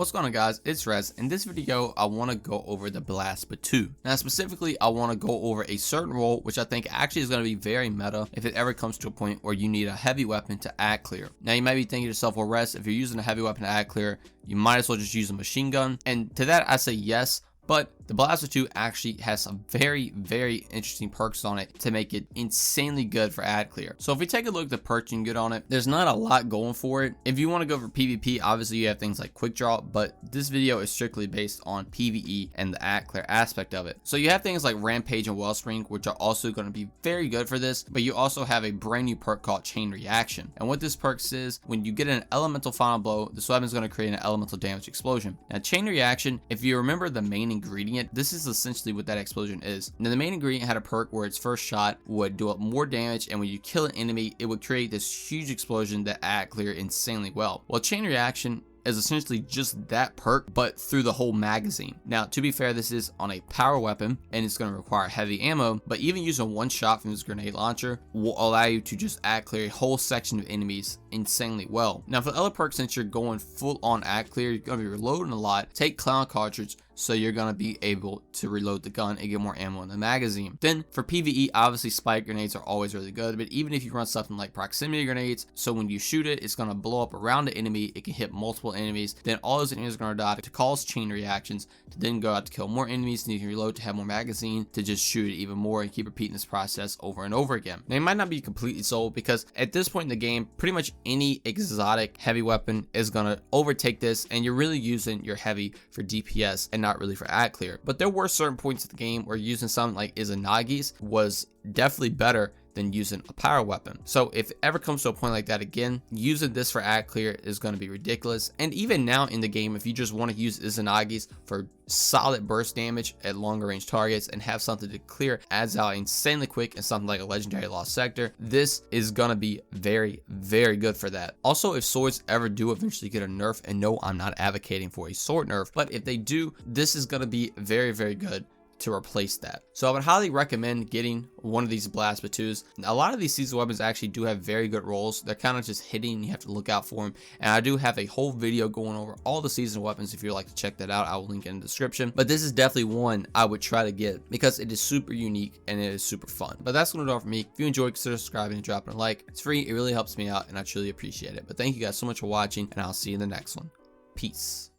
What's going on, guys? It's Rez. In this video, I want to go over the Blast Battue. Now, specifically, I want to go over a certain role, which I think actually is going to be very meta if it ever comes to a point where you need a heavy weapon to ad clear. Now, you might be thinking to yourself, well, Rez, if you're using a heavy weapon to ad clear, you might as well just use a machine gun. And to that, I say yes. But the Blast Battue actually has some very interesting perks on it to make it insanely good for ad clear. So if we take a look at the perks you can get on it, there's not a lot going for it. If you want to go for PvP, obviously you have things like quick draw, but this video is strictly based on PvE and the ad clear aspect of it. So you have things like Rampage and Wellspring, which are also going to be very good for this, but you also have a brand new perk called Chain Reaction. And what this perk is, when you get an elemental final blow, this weapon is going to create an elemental damage explosion. Now, Chain Reaction, if you remember the main ingredient, this is essentially what that explosion is. Now, the main ingredient had a perk where its first shot would do up more damage, and when you kill an enemy, it would create this huge explosion that ad clear insanely well. Well, Chain Reaction is essentially just that perk, but through the whole magazine. Now, to be fair, this is on a power weapon and it's going to require heavy ammo, but even using one shot from this grenade launcher will allow you to just ad clear a whole section of enemies insanely well. Now, for the other perks, since you're going full on ad clear, you're going to be reloading a lot. Take Clown Cartridge, so you're going to be able to reload the gun and get more ammo in the magazine. Then for PvE, obviously spike grenades are always really good, but even if you run something like proximity grenades, so when you shoot it, it's going to blow up around the enemy, it can hit multiple enemies, then all those enemies are going to die to cause chain reactions, to then go out to kill more enemies, and you can reload to have more magazine to just shoot it even more and keep repeating this process over and over again. Now, it might not be completely sold because at this point in the game, pretty much any exotic heavy weapon is going to overtake this, and you're really using your heavy for DPS and not really for ad clear. But there were certain points of the game where using something like Izanagi's was definitely better than using a power weapon. So if it ever comes to a point like that again, using this for ad clear is going to be ridiculous. And even now in the game, if you just want to use Izanagi's for solid burst damage at longer range targets and have something to clear ads out insanely quick and something like a legendary lost sector, this is going to be very good for that. Also, if swords ever do eventually get a nerf, and no, I'm not advocating for a sword nerf, but if they do, this is going to be very good to replace that. So I would highly recommend getting one of these Blast Battues. A lot of these seasonal weapons actually do have very good rolls. They're kind of just hidden, you have to look out for them, and I do have a whole video going over all the seasonal weapons. If you'd like to check that out, I will link it in the description. But this is definitely one I would try to get because it is super unique and it is super fun. But that's going to do it for me. If you enjoyed, consider subscribing and dropping a like. It's free, it really helps me out, and I truly appreciate it. But thank you guys so much for watching, and I'll see you in the next one. Peace.